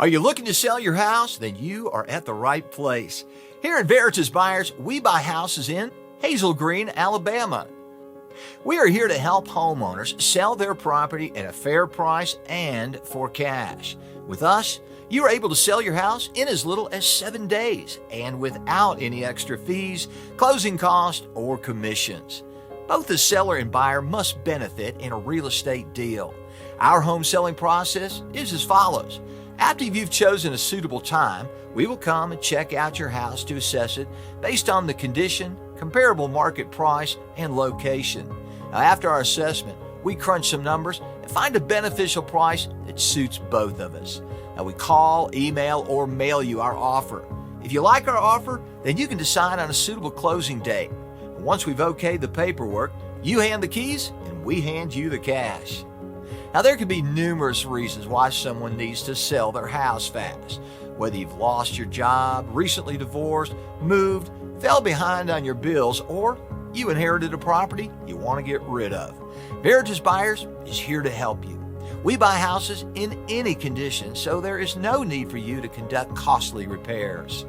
Are you looking to sell your house? Then you are at the right place. Here at Veritas Buyers, we buy houses in Hazel Green, Alabama. We are here to help homeowners sell their property at a fair price and for cash. With us, you are able to sell your house in as little as 7 days and without any extra fees, closing costs, or commissions. Both the seller and buyer must benefit in a real estate deal. Our home selling process is as follows. After you've chosen a suitable time, we will come and check out your house to assess it based on the condition, comparable market price, and location. Now, after our assessment, we crunch some numbers and find a beneficial price that suits both of us. Now, we call, email, or mail you our offer. If you like our offer, then you can decide on a suitable closing date. Once we've okayed the paperwork, you hand the keys and we hand you the cash. Now, there could be numerous reasons why someone needs to sell their house fast. Whether you've lost your job, recently divorced, moved, fell behind on your bills, or you inherited a property you want to get rid of. Veritas Buyers is here to help you. We buy houses in any condition, so there is no need for you to conduct costly repairs.